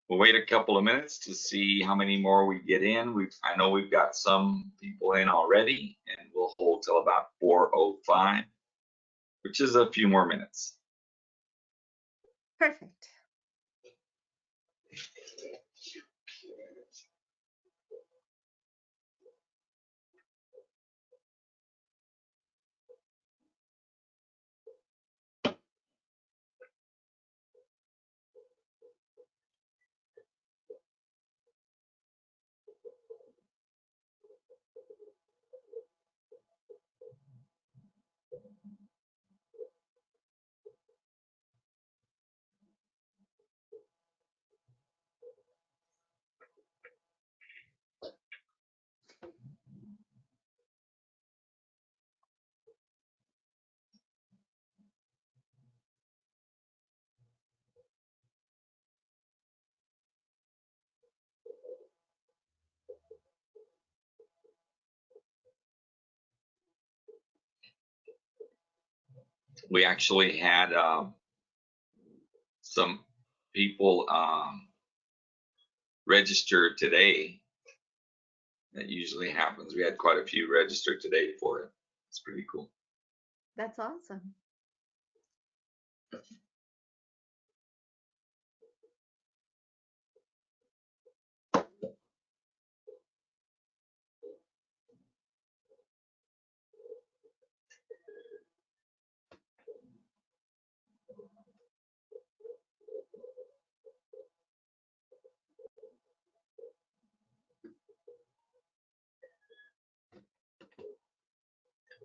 We'll wait a couple of minutes to see how many more we get in. I know we've got some people in already, and we'll hold till about 4:05, which is a few more minutes. Perfect. We actually had some people register today. That usually happens. We had quite a few register today for it. It's pretty cool. That's awesome.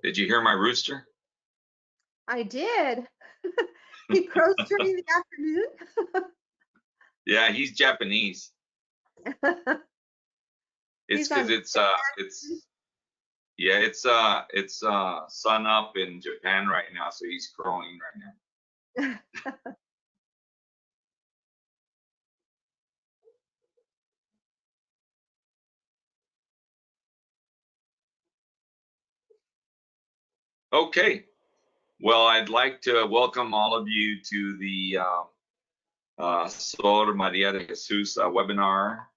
Did you hear my rooster? I did. He crows during the afternoon. Yeah, he's Japanese. It's because it's sun up in Japan right now, so he's crowing right now. Okay, well, I'd like to welcome all of you to the Sor Maria de Jesus webinar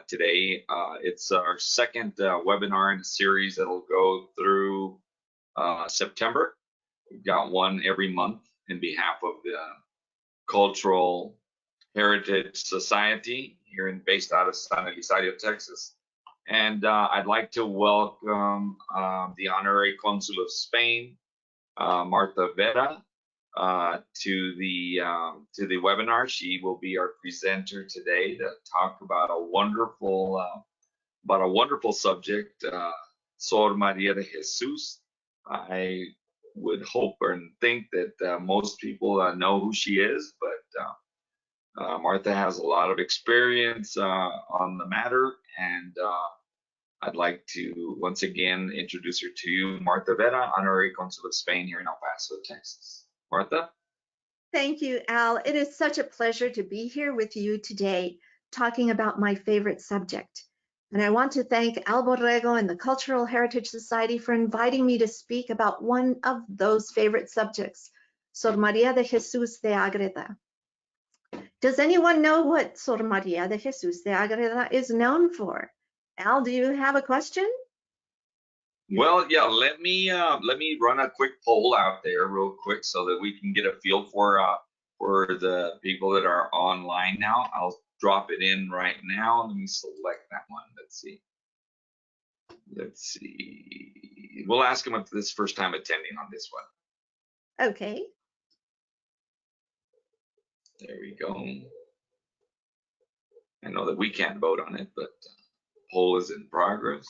today. It's our second webinar in a series that'll go through September. We've got one every month in behalf of the Cultural Heritage Society here based out of San Elizario, Texas. And I'd like to welcome the Honorary Consul of Spain, Martha Vera, to the webinar. She will be our presenter today to talk about a wonderful subject, Sor Maria de Jesus. I would hope and think that most people know who she is, but Martha has a lot of experience on the matter, and I'd like to once again introduce her to you, Martha Vera, Honorary Consul of Spain here in El Paso, Texas. Martha? Thank you, Al. It is such a pleasure to be here with you today, talking about my favorite subject. And I want to thank Al Borrego and the Cultural Heritage Society for inviting me to speak about one of those favorite subjects, Sor Maria de Jesus de Agreda. Does anyone know what Sor Maria de Jesus de Agreda is known for? Al, do you have a question? Well, yeah, let me run a quick poll out there real quick so that we can get a feel for the people that are online now. I'll drop it in right now. Let me select that one. Let's see. We'll ask them if this is first time attending on this one. Okay. There we go. I know that we can't vote on it, but poll is in progress.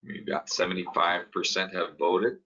We've got 75% have voted.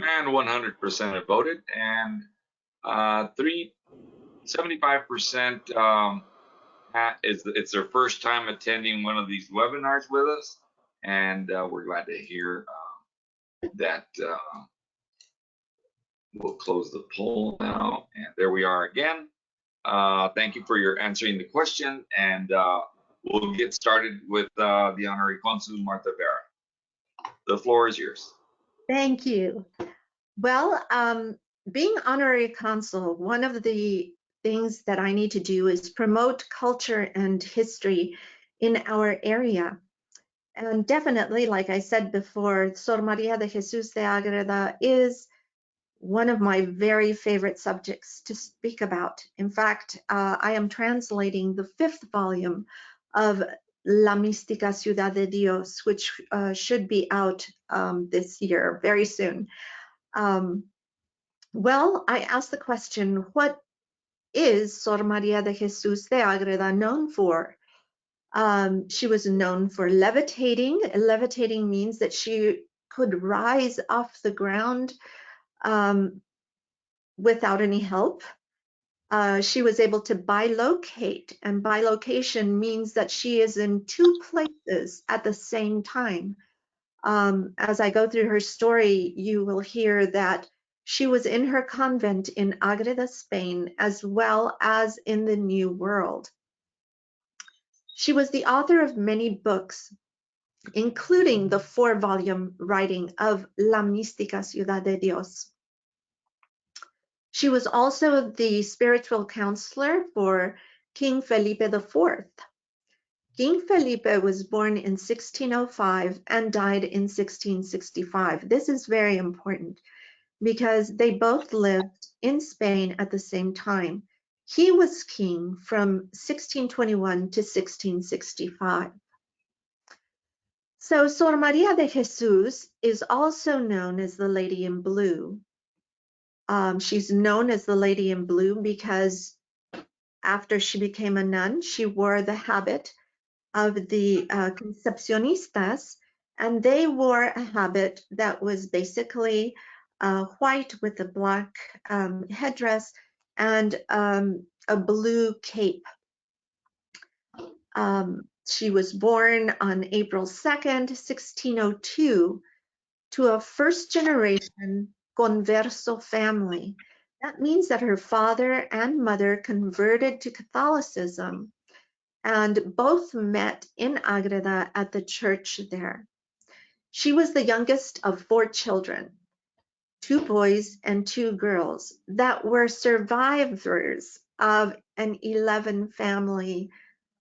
and 100% have voted, and 75% it's their first time attending one of these webinars with us, and we're glad to hear that. We'll close the poll now, and there we are again. Thank you for your answering the question, and we'll get started with the Honorary Consul Martha Vera. The floor is yours. Thank you. Well, being honorary consul, one of the things that I need to do is promote culture and history in our area. And definitely, like I said before, Sor Maria de Jesus de Agreda is one of my very favorite subjects to speak about. In fact, I am translating the 5th volume of La Mística Ciudad de Dios, which should be out this year, very soon. Well, I asked the question, what is Sor Maria de Jesus de Agreda known for? She was known for levitating. Levitating means that she could rise off the ground without any help. She was able to bilocate, and bilocation means that she is in 2 places at the same time. As I go through her story, you will hear that she was in her convent in Agreda, Spain, as well as in the New World. She was the author of many books, including the 4-volume writing of La Mística Ciudad de Dios. She was also the spiritual counselor for King Felipe IV. King Felipe was born in 1605 and died in 1665. This is very important because they both lived in Spain at the same time. He was king from 1621 to 1665. So Sor Maria de Jesus is also known as the Lady in Blue. She's known as the Lady in Blue because after she became a nun, she wore the habit of the Concepcionistas, and they wore a habit that was basically white with a black headdress and a blue cape. She was born on April 2nd, 1602, to a first-generation converso family. That means that her father and mother converted to Catholicism, and both met in Agreda at the church there. She was the youngest of 4 children, 2 boys and 2 girls that were survivors of an 11 family,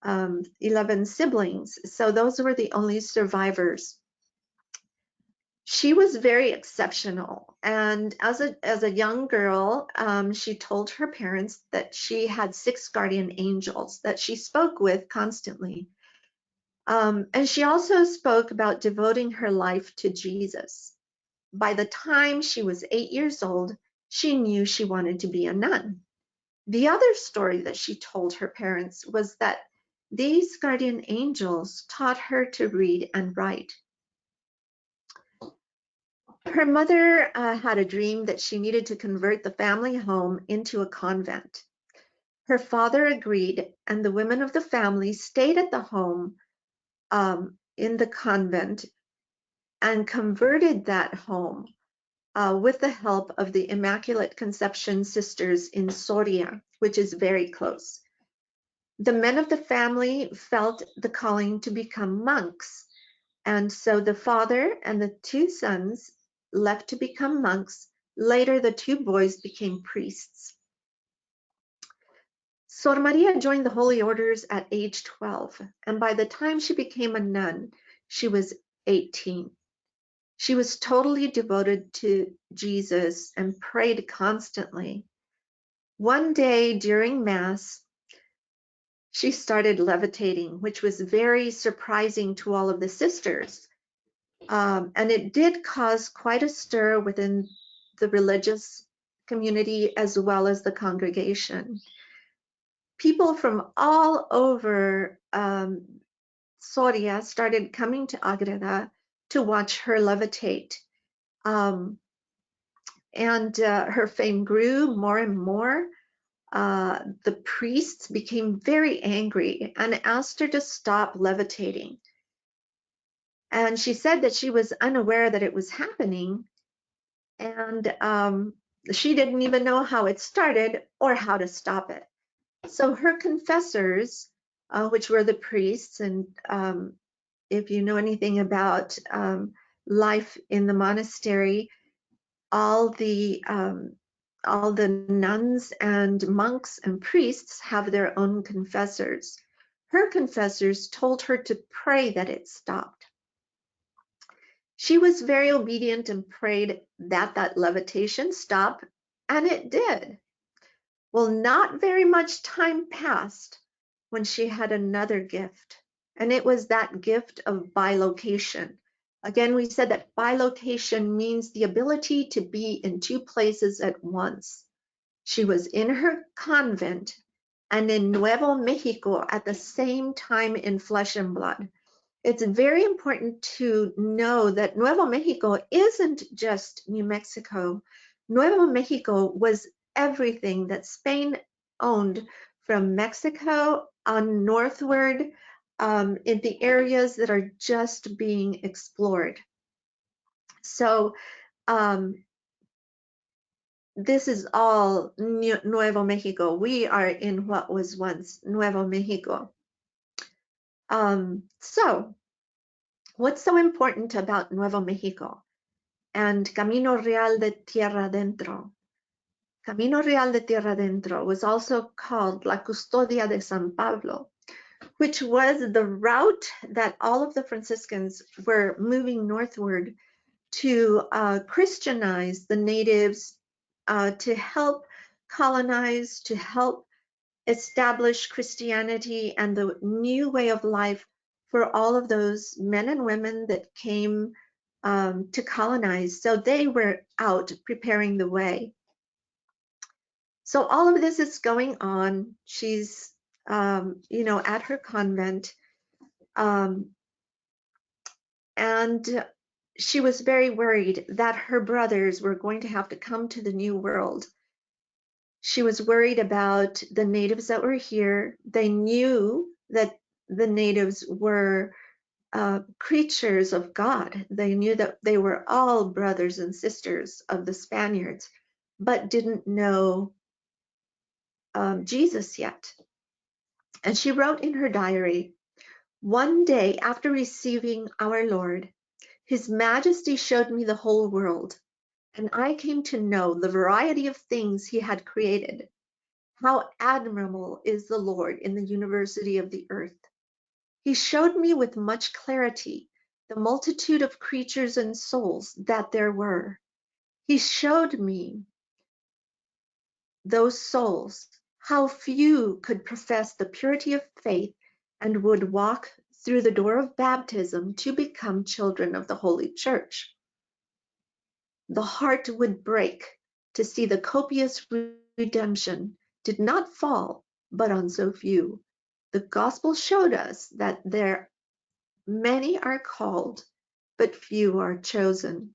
11 siblings. So those were the only survivors. She was very exceptional, and as a young girl, she told her parents that she had 6 guardian angels that she spoke with constantly. And she also spoke about devoting her life to Jesus. By the time she was 8 years old, she knew she wanted to be a nun. The other story that she told her parents was that these guardian angels taught her to read and write. Her mother had a dream that she needed to convert the family home into a convent. Her father agreed, and the women of the family stayed at the home in the convent and converted that home with the help of the Immaculate Conception Sisters in Soria, which is very close. The men of the family felt the calling to become monks, and so the father and the 2 sons left to become monks. Later, the 2 boys became priests. Sor Maria joined the Holy Orders at age 12, and by the time she became a nun, she was 18. She was totally devoted to Jesus and prayed constantly. One day during Mass, she started levitating, which was very surprising to all of the sisters. And it did cause quite a stir within the religious community as well as the congregation. People from all over Soria started coming to Agreda to watch her levitate. and her fame grew more and more. The priests became very angry and asked her to stop levitating. And she said that she was unaware that it was happening, and she didn't even know how it started or how to stop it. So her confessors, which were the priests, and if you know anything about life in the monastery, all the nuns and monks and priests have their own confessors. Her confessors told her to pray that it stopped. She was very obedient and prayed that levitation stop, and it did. Well, not very much time passed when she had another gift, and it was that gift of bilocation. Again, we said that bilocation means the ability to be in two places at once. She was in her convent and in Nuevo Mexico at the same time in flesh and blood. It's very important to know that Nuevo Mexico isn't just New Mexico. Nuevo Mexico was everything that Spain owned from Mexico on northward, in the areas that are just being explored. So this is all Nuevo Mexico. We are in what was once Nuevo Mexico. So what's so important about Nuevo Mexico and Camino Real de Tierra Adentro? Camino Real de Tierra Adentro was also called La Custodia de San Pablo, which was the route that all of the Franciscans were moving northward to Christianize the natives, to help colonize, to help establish Christianity and the new way of life for all of those men and women that came to colonize. So they were out preparing the way. So all of this is going on. She's, at her convent, and she was very worried that her brothers were going to have to come to the New World. She was worried about the natives that were here. They knew that the natives were creatures of God. They knew that they were all brothers and sisters of the Spaniards, but didn't know Jesus yet. And she wrote in her diary, "One day after receiving our Lord, His Majesty showed me the whole world, and I came to know the variety of things He had created. How admirable is the Lord in the university of the earth. He showed me with much clarity the multitude of creatures and souls that there were. He showed me those souls, how few could profess the purity of faith and would walk through the door of baptism to become children of the Holy Church. The heart would break to see the copious redemption did not fall but on so few. The gospel showed us that there many are called, but few are chosen."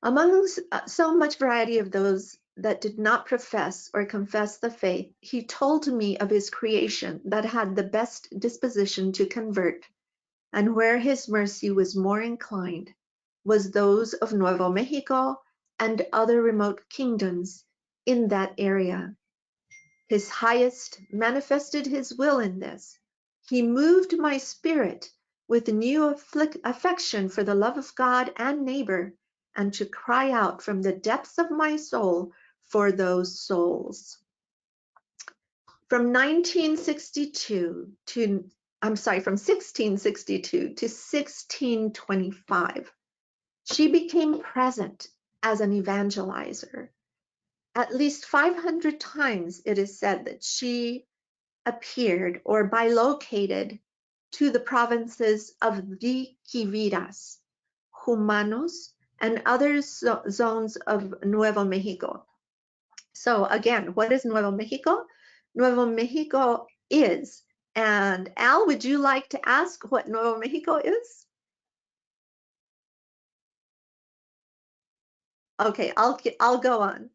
Among so much variety of those that did not profess or confess the faith, he told me of his creation that had the best disposition to convert, and where his mercy was more inclined was those of Nuevo Mexico and other remote kingdoms in that area. His highest manifested his will in this. He moved my spirit with new affection for the love of God and neighbor, and to cry out from the depths of my soul for those souls. From 1662 to 1625, she became present as an evangelizer. At least 500 times it is said that she appeared or bilocated to the provinces of the Quiviras, Humanos, and other zones of Nuevo Mexico. So again, what is Nuevo Mexico? Nuevo Mexico is, and Al, would you like to ask what Nuevo Mexico is? Okay, I'll go on.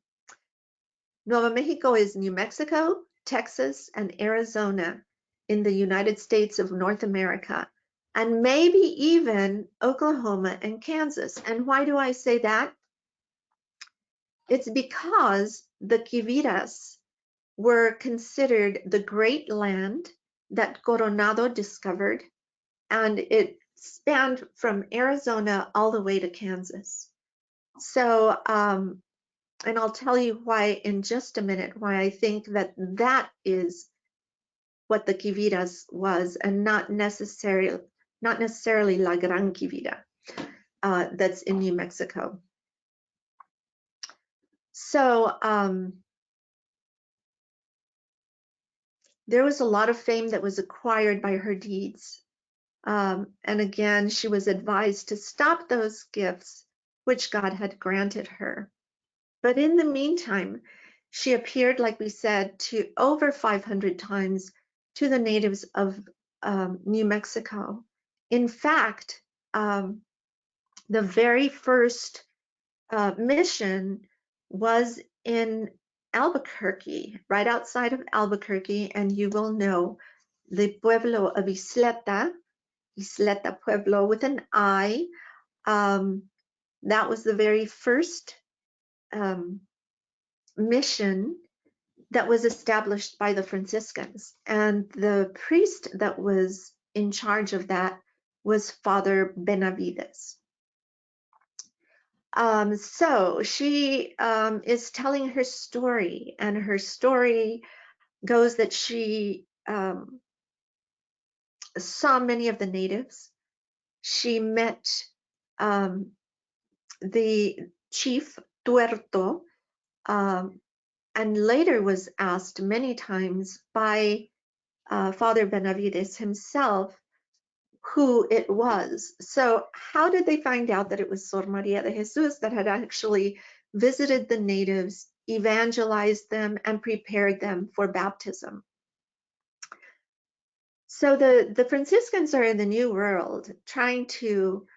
Nuevo Mexico is New Mexico, Texas, and Arizona in the United States of North America, and maybe even Oklahoma and Kansas. And why do I say that? It's because the Quiviras were considered the great land that Coronado discovered, and it spanned from Arizona all the way to Kansas. So, and I'll tell you why in just a minute, why I think that that is what the Quiviras was, and not necessarily La Gran Quivira that's in New Mexico. So there was a lot of fame that was acquired by her deeds. And again, she was advised to stop those gifts which God had granted her. But in the meantime, she appeared, like we said, to over 500 times to the natives of New Mexico. In fact, the very first mission was in Albuquerque, right outside of Albuquerque, and you will know the pueblo of Isleta Pueblo with an I. That was the very first mission that was established by the Franciscans, and the priest that was in charge of that was Father Benavides. So she is telling her story, and her story goes that she saw many of the natives. She met the chief Tuerto, and later was asked many times by Father Benavides himself who it was. So how did they find out that it was Sor Maria de Jesus that had actually visited the natives, evangelized them, and prepared them for baptism? So the Franciscans are in the New World trying to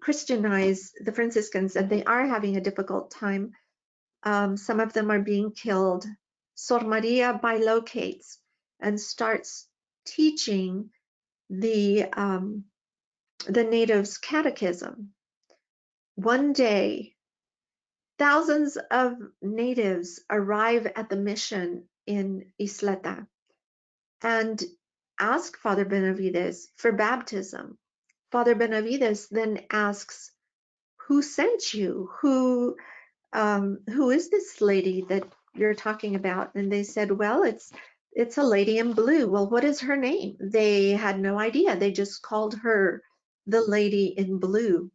Christianize the Franciscans, and they are having a difficult time. Some of them are being killed. Sor Maria bilocates and starts teaching the natives catechism. One day, thousands of natives arrive at the mission in Isleta and ask Father Benavides for baptism. Father Benavides then asks, "Who sent you? Who is this lady that you're talking about?" And they said, "Well, it's a lady in blue." Well, what is her name? They had no idea. They just called her the lady in blue.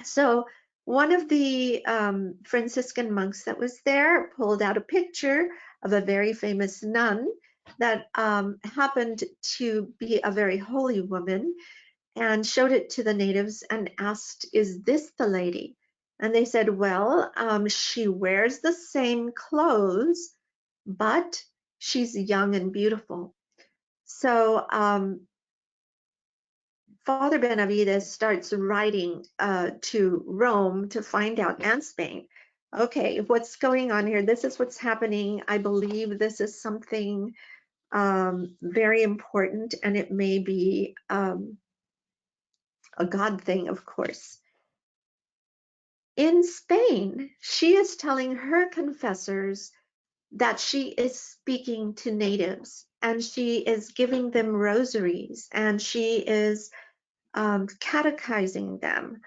So one of the Franciscan monks that was there pulled out a picture of a very famous nun that happened to be a very holy woman, and showed it to the natives and asked, "Is this the lady?" And they said, "Well, she wears the same clothes, but she's young and beautiful." So Father Benavides starts writing to Rome to find out, and Spain. Okay, what's going on here? This is what's happening. I believe this is something very important, and it may be a God thing, of course. In Spain, she is telling her confessors that she is speaking to natives, and she is giving them rosaries, and she is catechizing them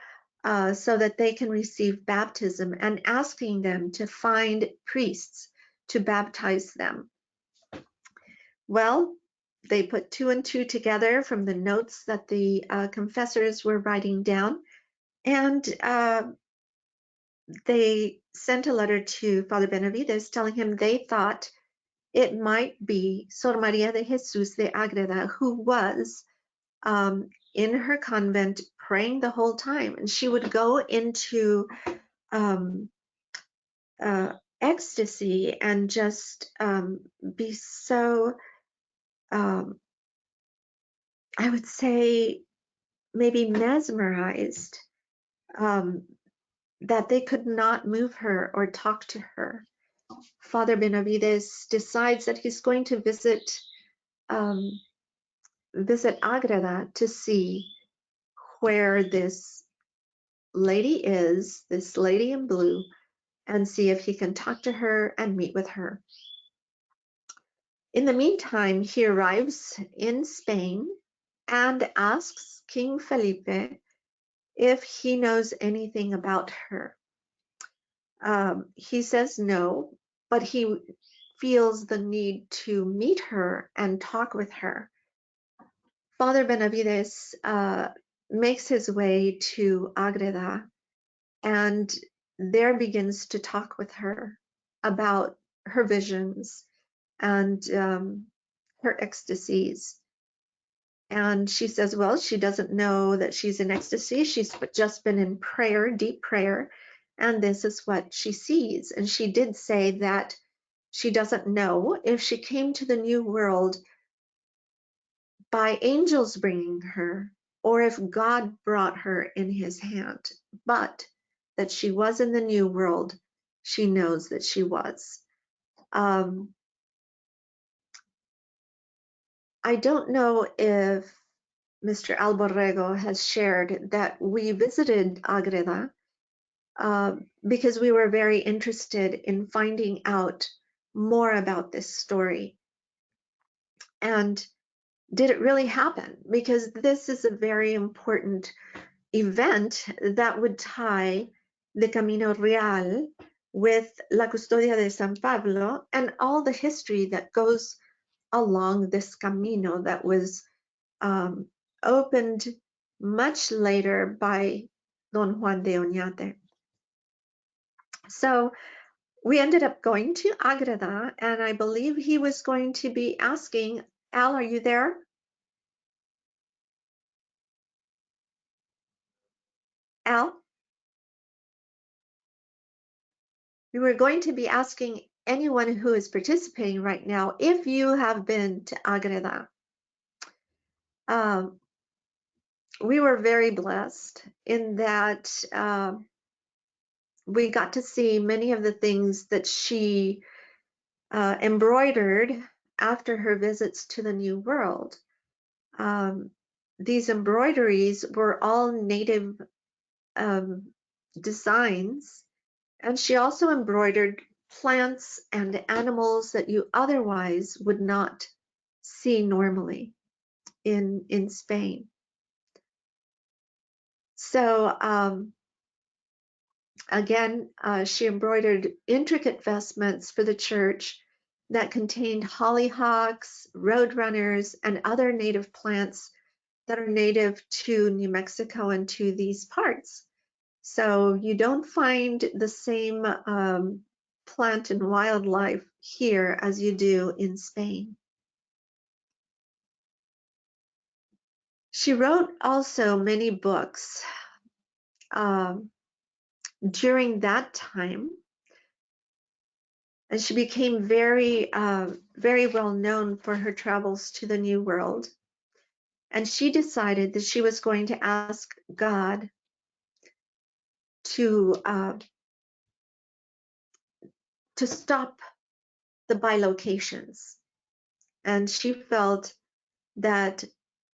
so that they can receive baptism, and asking them to find priests to baptize them. Well, they put two and two together from the notes that the confessors were writing down, and they sent a letter to Father Benavides telling him they thought it might be Sor Maria de Jesus de Agreda, who was in her convent praying the whole time. And she would go into ecstasy and just be so, I would say, maybe mesmerized that they could not move her or talk to her. Father Benavides decides that he's going to visit Agreda to see where this lady is, this lady in blue, and see if he can talk to her and meet with her. In the meantime, he arrives in Spain and asks King Felipe if he knows anything about her. He says no, but he feels the need to meet her and talk with her. Father Benavides makes his way to Agreda and there begins to talk with her about her visions and her ecstasies. And she says, well, she doesn't know that she's in ecstasy. She's just been in prayer, deep prayer, and this is what she sees. And she did say that she doesn't know if she came to the New World by angels bringing her or if God brought her in his hand, but that she was in the New World. She knows that she was. I don't know if Mr. Alborrego has shared that we visited Agreda because we were very interested in finding out more about this story. And did it really happen? Because this is a very important event that would tie the Camino Real with La Custodia de San Pablo and all the history that goes along this Camino that was opened much later by Don Juan de Oñate. So we ended up going to Agreda, and I believe he was going to be asking, Al, are you there? Al? We were going to be asking anyone who is participating right now if you have been to Agreda. We were very blessed in that we got to see many of the things that she embroidered after her visits to the New World. These embroideries were all native designs, and she also embroidered plants and animals that you otherwise would not see normally in Spain. So again, she embroidered intricate vestments for the church that contained hollyhocks, roadrunners, and other native plants that are native to New Mexico and to these parts. So you don't find the same plant and wildlife here as you do in Spain. She wrote also many books during that time, and she became very, very well known for her travels to the New World. And she decided that she was going to ask God to stop the bilocations. And she felt that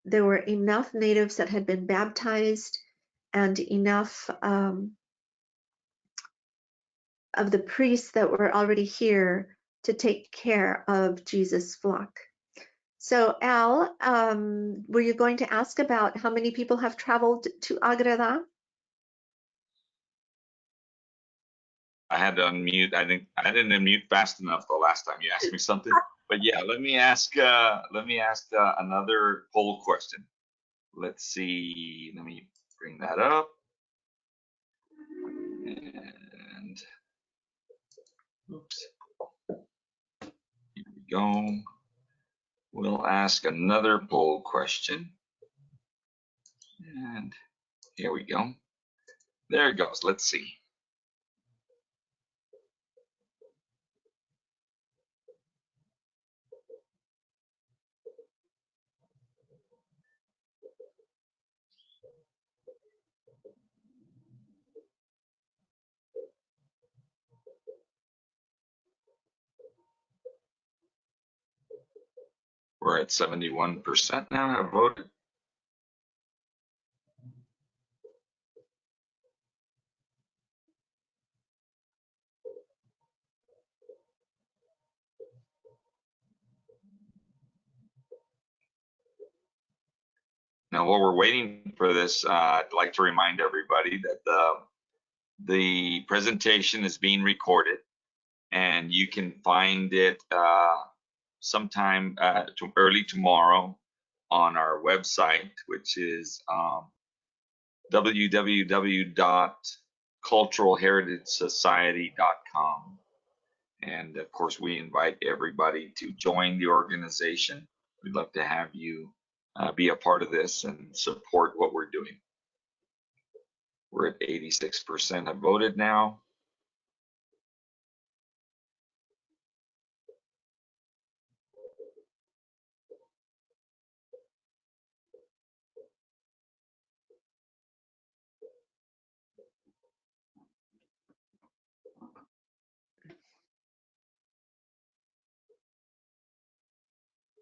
there were enough natives that had been baptized and enough of the priests that were already here to take care of Jesus' flock. So Al, were you going to ask about how many people have traveled to Agreda? I had to unmute. I think I didn't unmute fast enough the last time you asked me something. But yeah, let me ask another poll question. Let's see. Let me bring that up. And oops. Here we go. We'll ask another poll question. And here we go. There it goes. Let's see. We're at 71% now have voted. Now, while we're waiting for this, I'd like to remind everybody that the presentation is being recorded, and you can find it sometime early tomorrow on our website, which is www.culturalheritagesociety.com. And of course, we invite everybody to join the organization. We'd love to have you be a part of this and support what we're doing. We're at 86% have voted now.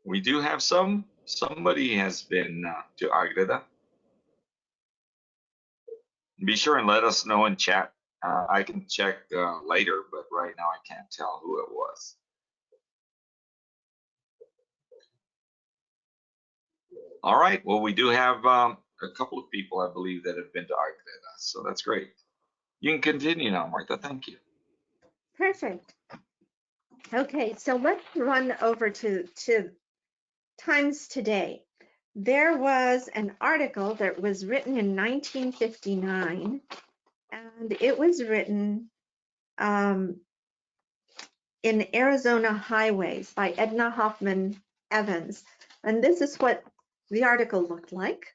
We do have somebody has been to Agreda. Be sure and let us know in chat. I can check later, but right now I can't tell who it was. All right, well, we do have a couple of people, I believe, that have been to Agreda, so that's great. You can continue now, Martha. Thank you. Perfect. Okay, so let's run over to Times Today. There was an article that was written in 1959, and it was written in Arizona Highways by Edna Hoffman Evans. And this is what the article looked like.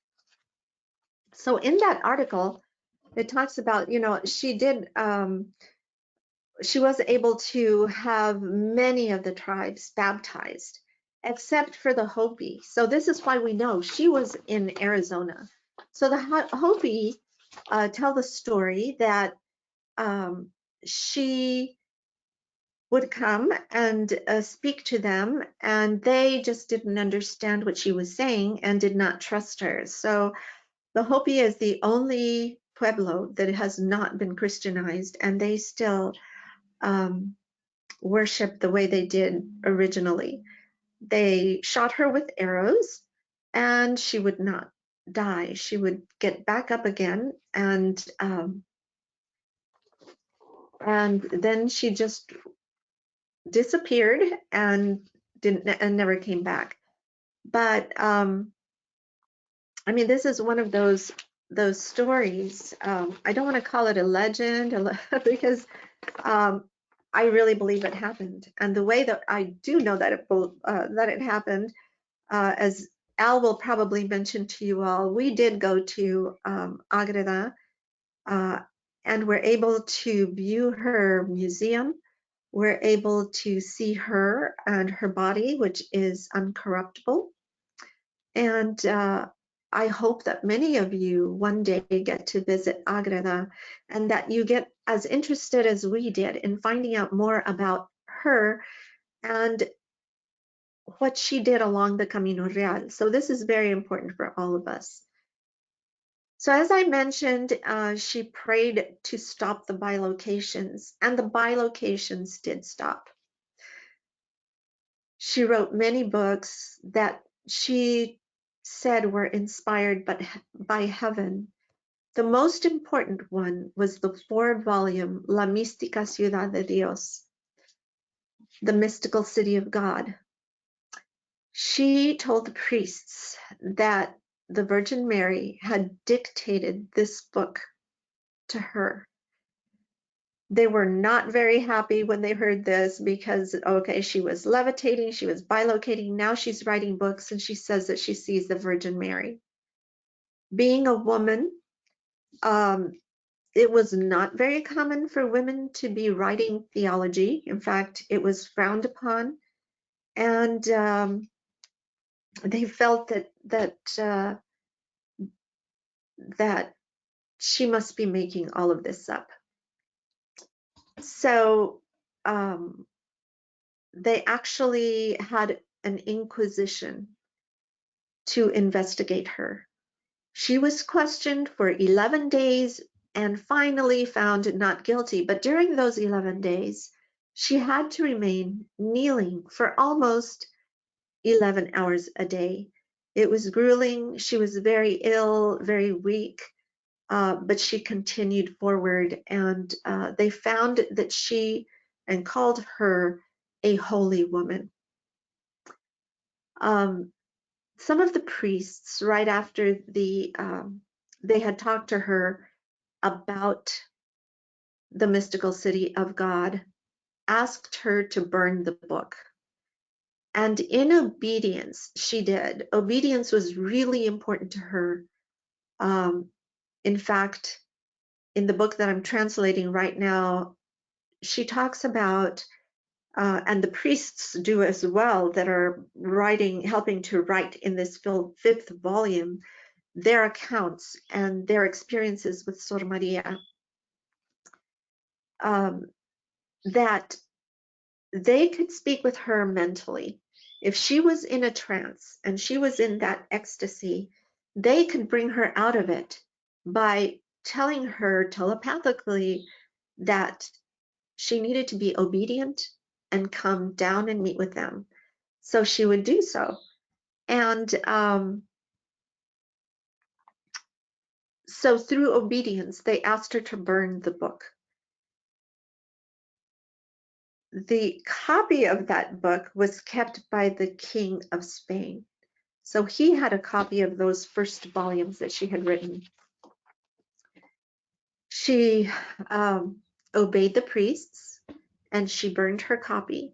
So in that article, it talks about, she was able to have many of the tribes baptized, except for the Hopi. So this is why we know she was in Arizona. So the Hopi tell the story that she would come and speak to them, and they just didn't understand what she was saying and did not trust her. So the Hopi is the only pueblo that has not been Christianized, and they still worship the way they did originally. They shot her with arrows, and she would not die. She would get back up again, and then she just disappeared and never came back. But I mean, this is one of those stories. I don't want to call it a legend because I really believe it happened. And the way that I do know that it happened, as Al will probably mention to you all, we did go to Agreda and we're able to view her museum. We're able to see her and her body, which is uncorruptible. And I hope that many of you one day get to visit Agreda and that you get as interested as we did in finding out more about her and what she did along the Camino Real. So this is very important for all of us. So as I mentioned, she prayed to stop the bilocations, and the bilocations did stop. She wrote many books that she said were inspired by heaven. The most important one was the 4-volume La Mística Ciudad de Dios, the mystical city of God. She told the priests that the Virgin Mary had dictated this book to her. They were not very happy when they heard this because, okay, she was levitating, she was bilocating, now she's writing books, and she says that she sees the Virgin Mary. Being a woman, it was not very common for women to be writing theology. In fact, it was frowned upon, and they felt that she must be making all of this up. So they actually had an Inquisition to investigate her. She was questioned for 11 days and finally found not guilty. But during those 11 days, she had to remain kneeling for almost 11 hours a day. It was grueling. She was very ill, very weak, but she continued forward. And they found that she and called her a holy woman. Some of the priests, right after they had talked to her about the mystical city of God, asked her to burn the book. And in obedience, she did. Obedience was really important to her. In fact, in the book that I'm translating right now, she talks about, and the priests do as well, that are helping to write in this fifth volume, their accounts and their experiences with Sor Maria, that they could speak with her mentally. If she was in a trance and she was in that ecstasy, they could bring her out of it by telling her telepathically that she needed to be obedient and come down and meet with them. So she would do so. And so through obedience, they asked her to burn the book. The copy of that book was kept by the King of Spain. So he had a copy of those first volumes that she had written. She obeyed the priests and she burned her copy.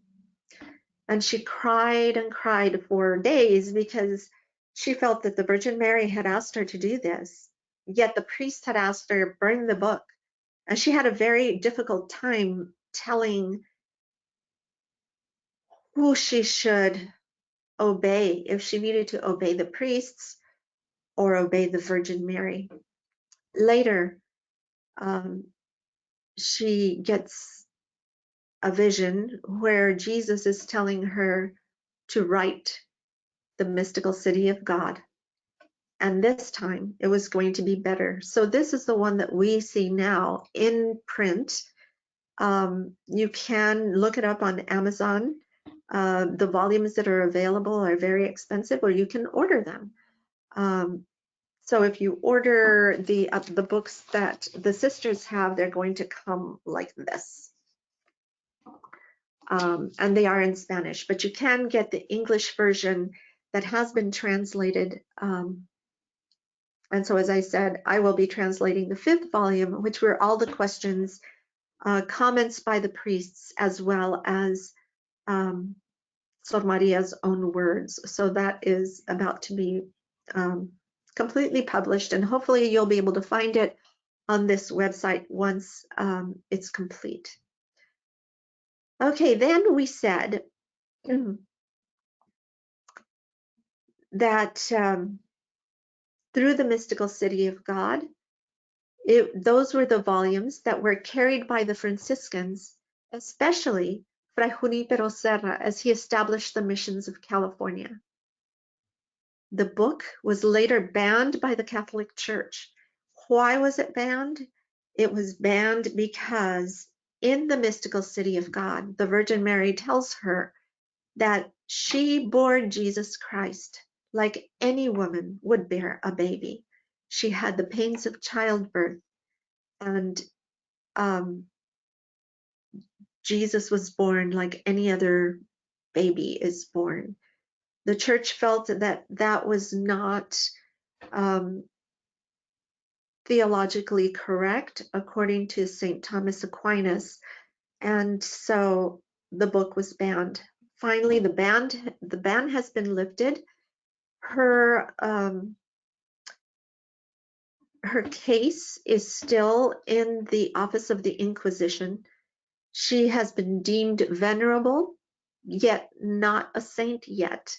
And she cried and cried for days because she felt that the Virgin Mary had asked her to do this. Yet the priest had asked her, burn the book. And she had a very difficult time telling who she should obey, if she needed to obey the priests or obey the Virgin Mary. Later, she gets a vision where Jesus is telling her to write the mystical city of God. And this time it was going to be better. So this is the one that we see now in print. You can look it up on Amazon. The volumes that are available are very expensive, or you can order them. So if you order the books that the sisters have, they're going to come like this. And they are in Spanish, but you can get the English version that has been translated. And so, as I said, I will be translating the fifth volume, which were all the questions, comments by the priests, as well as Sor Maria's own words. So that is about to be completely published, and hopefully you'll be able to find it on this website once it's complete. Okay, then we said that through the mystical city of God, those were the volumes that were carried by the Franciscans, especially Fray Junipero Serra, as he established the missions of California. The book was later banned by the Catholic Church. Why was it banned? It was banned because in the mystical city of God, the Virgin Mary tells her that she bore Jesus Christ like any woman would bear a baby. She had the pains of childbirth, and Jesus was born like any other baby is born. The church felt that that was not theologically correct, according to St. Thomas Aquinas, and so the book was banned. Finally, the ban has been lifted. Her case is still in the office of the Inquisition. She has been deemed venerable, yet not a saint yet.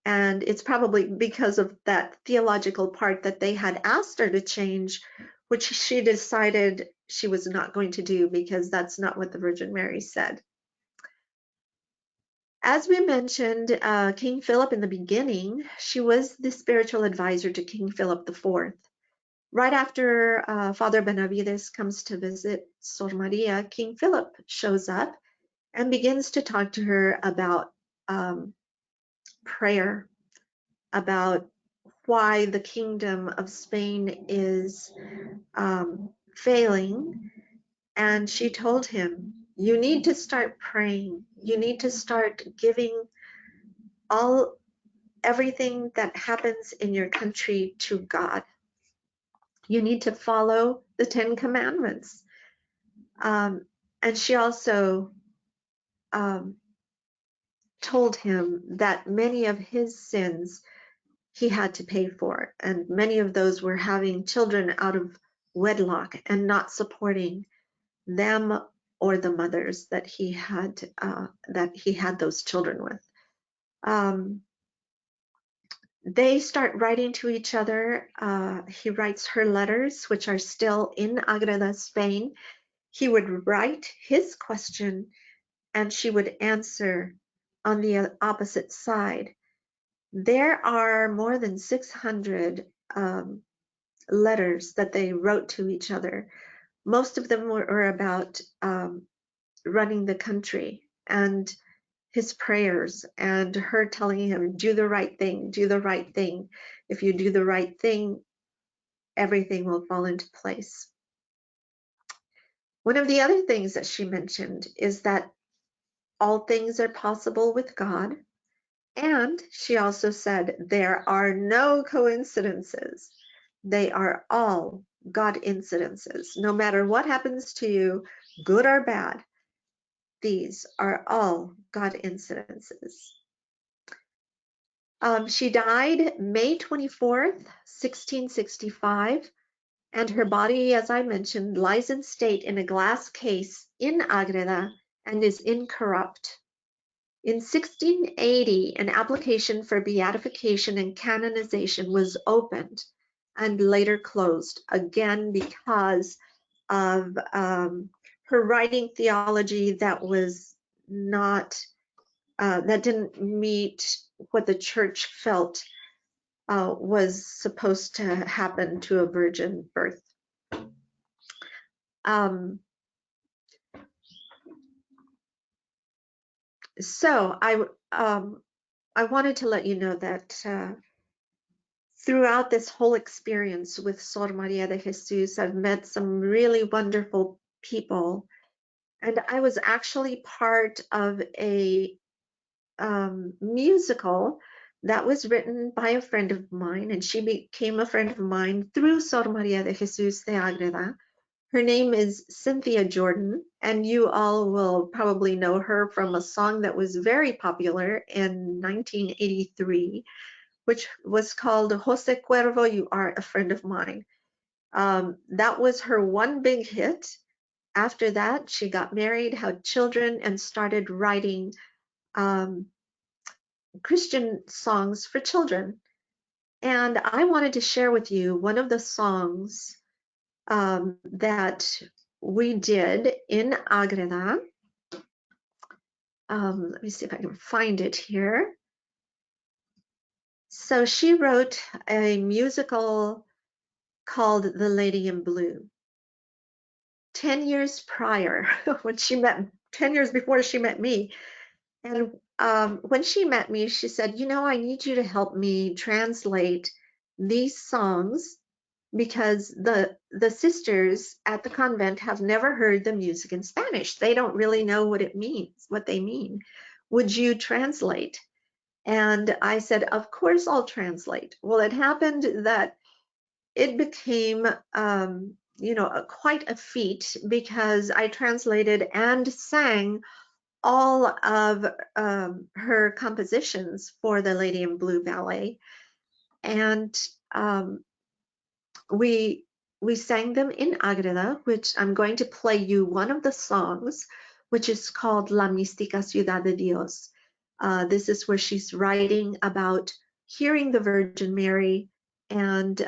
And it's probably because of that theological part that they had asked her to change, which she decided she was not going to do because that's not what the Virgin Mary said. As we mentioned, King Philip in the beginning, she was the spiritual advisor to King Philip IV. Right after Father Benavides comes to visit Sor Maria, King Philip shows up and begins to talk to her about prayer, about why the kingdom of Spain is failing. And she told him, you need to start praying. You need to start giving everything that happens in your country to God. You need to follow the 10 Commandments. And she also told him that many of his sins he had to pay for, and many of those were having children out of wedlock and not supporting them or the mothers that he had those children with. They start writing to each other. He writes her letters, which are still in Agreda, Spain. He would write his question and she would answer on the opposite side. There are more than 600 letters that they wrote to each other. Most of them were about running the country and his prayers and her telling him, do the right thing, do the right thing. If you do the right thing, everything will fall into place. One of the other things that she mentioned is that all things are possible with God. And she also said, there are no coincidences. They are all God incidences. No matter what happens to you, good or bad, these are all God incidences. She died May 24th, 1665, and her body, as I mentioned, lies in state in a glass case in Agreda and is incorrupt. In 1680, an application for beatification and canonization was opened and later closed, again because of her writing theology that was not, that didn't meet what the church felt was supposed to happen to a virgin birth. So I wanted to let you know that throughout this whole experience with Sor Maria de Jesus, I've met some really wonderful people. And I was actually part of a musical that was written by a friend of mine, and she became a friend of mine through Sor Maria de Jesus de Agreda. Her name is Cynthia Jordan, and you all will probably know her from a song that was very popular in 1983, which was called Jose Cuervo, You Are a Friend of Mine. That was her one big hit. After that, she got married, had children, and started writing Christian songs for children. And I wanted to share with you one of the songs that we did in Agreda. Let me see if I can find it here. So she wrote a musical called The Lady in Blue. 10 years prior, when she met, 10 years before she met me. And when she met me, she said, you know, I need you to help me translate these songs because the sisters at the convent have never heard the music in Spanish. They don't really know what it means, what they mean. Would you translate? And I said, of course I'll translate. Well, it happened that it became, you know, quite a feat because I translated and sang all of her compositions for the Lady in Blue ballet. And we sang them in Agreda, which I'm going to play you one of the songs, which is called La Mística Ciudad de Dios. This is where she's writing about hearing the Virgin Mary. And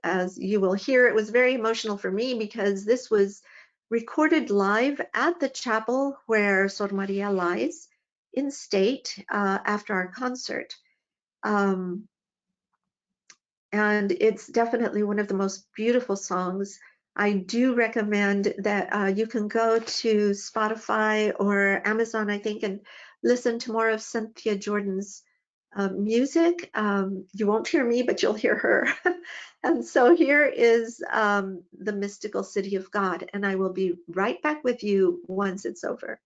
as you will hear, it was very emotional for me because this was recorded live at the chapel where Sor Maria lies in state after our concert. And it's definitely one of the most beautiful songs. I do recommend that you can go to Spotify or Amazon, I think, and listen to more of Cynthia Jordan's music. You won't hear me, but you'll hear her. And so here is the Mystical City of God, and I will be right back with you once it's over.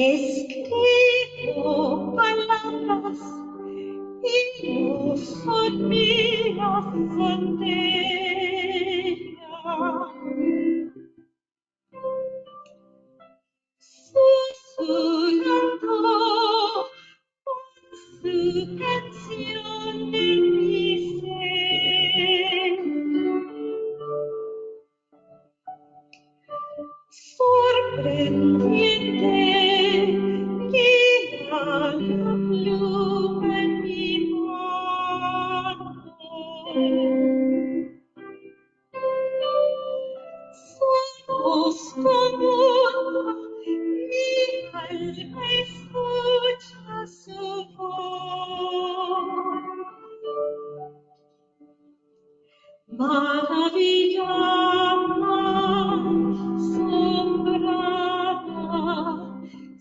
Escribo palabras y no son mías, son de ella. Susurrando con su canción en mi ser. Sorprendente, guía la pluma en mi mano. Somos como mi alma escucha su voz. Maravillada, asombrada,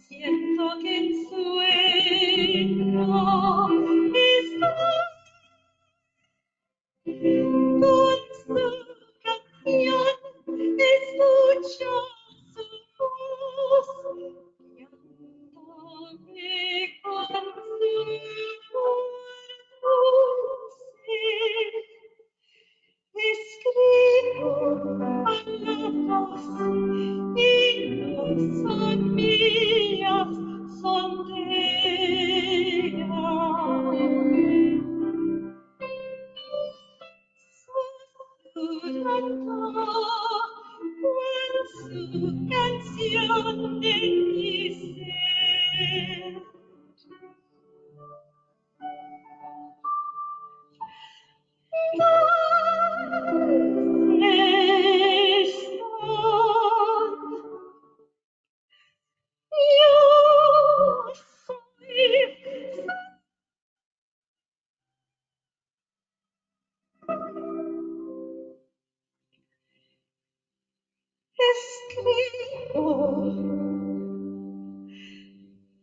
siento que en sueño estoy con su canción, escucho su voz, guiándome con su dulce. Escribo palabras y no son mías, son de ella. Susurrando con su canción en mi ser. Escribo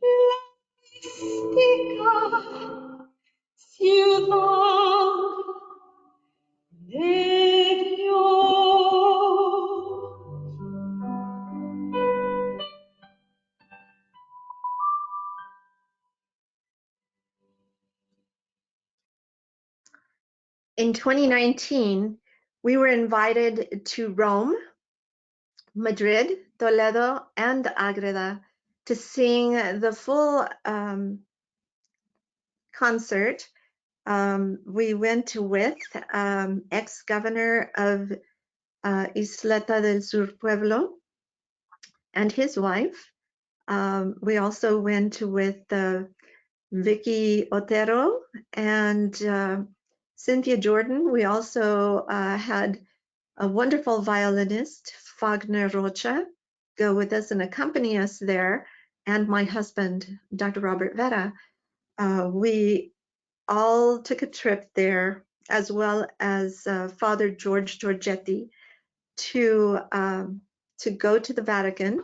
la mística ciudad de Dios. In 2019, we were invited to Rome, Madrid, Toledo, and Agreda to sing the full concert. We went with ex-governor of Isleta del Sur Pueblo and his wife. We also went with Vicky Otero and Cynthia Jordan. We also had a wonderful violinist, Fagner Rocha, go with us and accompany us there, and my husband, Dr. Robert Vera. We all took a trip there, as well as Father George Giorgetti, to go to the Vatican.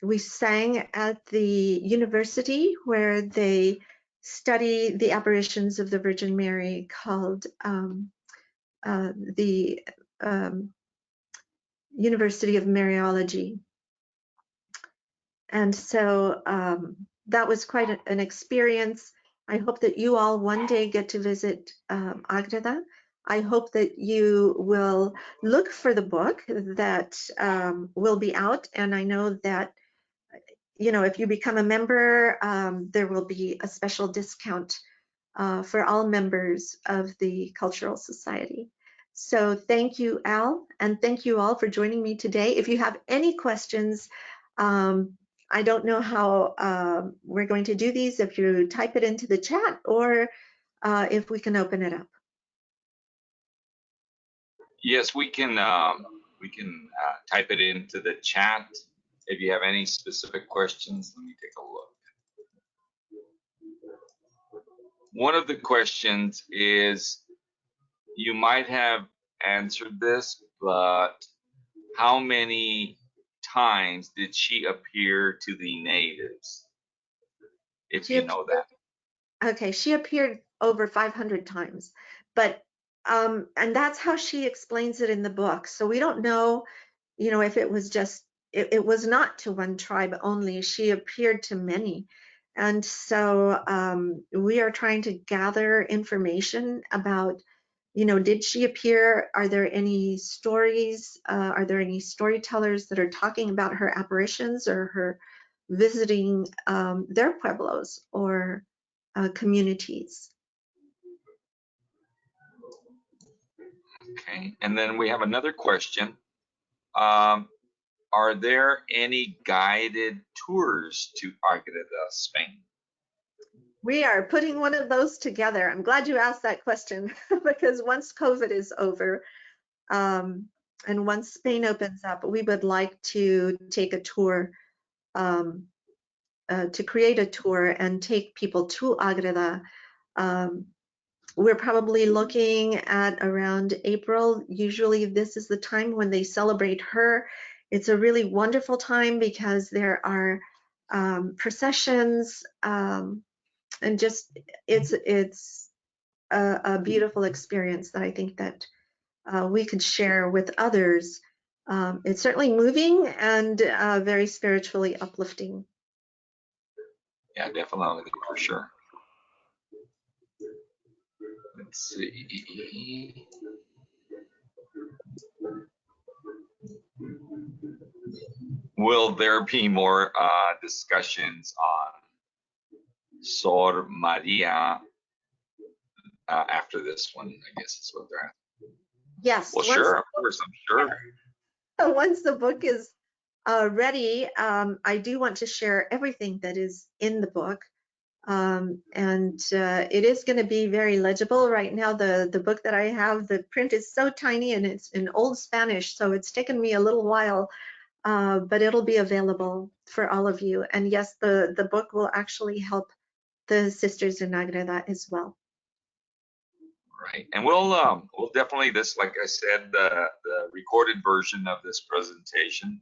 We sang at the university where they study the apparitions of the Virgin Mary, called the University of Mariology. And so that was quite an experience. I hope that you all one day get to visit Agreda. I hope that you will look for the book that will be out. And I know that, you know, if you become a member, there will be a special discount for all members of the Cultural Society. So thank you, Al, and thank you all for joining me today. If you have any questions, I don't know how we're going to do these, if you type it into the chat or if we can open it up. Yes, we can type it into the chat. If you have any specific questions, let me take a look. One of the questions is, you might have answered this, but how many times did she appear to the natives? If you know that. Okay, she appeared over 500 times, but and that's how she explains it in the book. So we don't know, you know, if it was just it was not to one tribe only. She appeared to many, and so we are trying to gather information about, you know, did she appear? Are there any stories? Are there any storytellers that are talking about her apparitions or her visiting their pueblos or communities? Okay, and then we have another question. Are there any guided tours to Agreda, Spain? We are putting one of those together. I'm glad you asked that question because once COVID is over and once Spain opens up, we would like to take a tour, to create a tour and take people to Agreda. We're probably looking at around April. Usually this is the time when they celebrate her. It's a really wonderful time because there are processions, and just it's a beautiful experience that I think that we could share with others. It's certainly moving and very spiritually uplifting. Yeah, definitely, for sure. Let's see. Will there be more discussions on Sor Maria after this one? I guess is what they're asking. Yes. Well, sure, of course, I'm sure. Once the book is ready, I do want to share everything that is in the book. And it is going to be very legible. Right now, the book that I have, the print is so tiny and it's in old Spanish, so it's taken me a little while, but it'll be available for all of you. And yes, the book will actually help the sisters in Agreda as well. Right, and we'll definitely, this, like I said, the recorded version of this presentation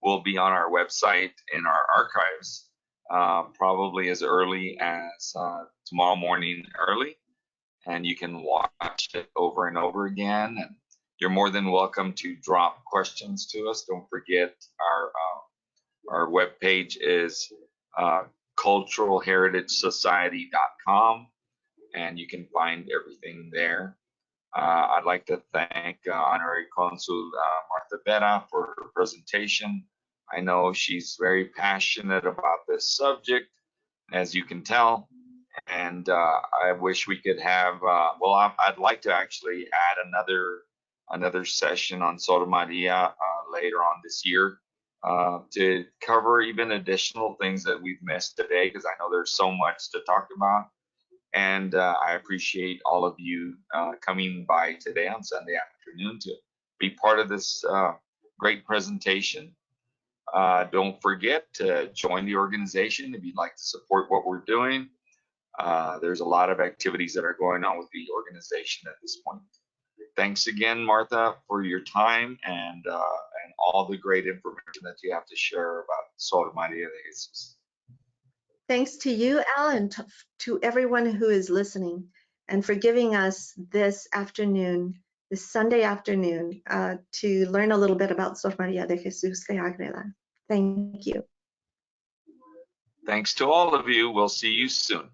will be on our website in our archives, probably as early as tomorrow morning early, and you can watch it over and over again. And you're more than welcome to drop questions to us. Don't forget our webpage is culturalheritagesociety.com, and you can find everything there. I'd like to thank Honorary Consul Martha Vera for her presentation. I know she's very passionate about this subject, as you can tell, and I wish we could have, well, I'd like to actually add another session on Sor Maria later on this year to cover even additional things that we've missed today, because I know there's so much to talk about. And I appreciate all of you coming by today on Sunday afternoon to be part of this great presentation. Don't forget to join the organization if you'd like to support what we're doing. There's a lot of activities that are going on with the organization at this point. Thanks again, Martha, for your time and all the great information that you have to share about Sor Maria de Jesus. Thanks to you, Al, and to everyone who is listening, and for giving us this afternoon, this Sunday afternoon, to learn a little bit about Sor Maria de Jesus de Agreda. Thank you. Thanks to all of you. We'll see you soon.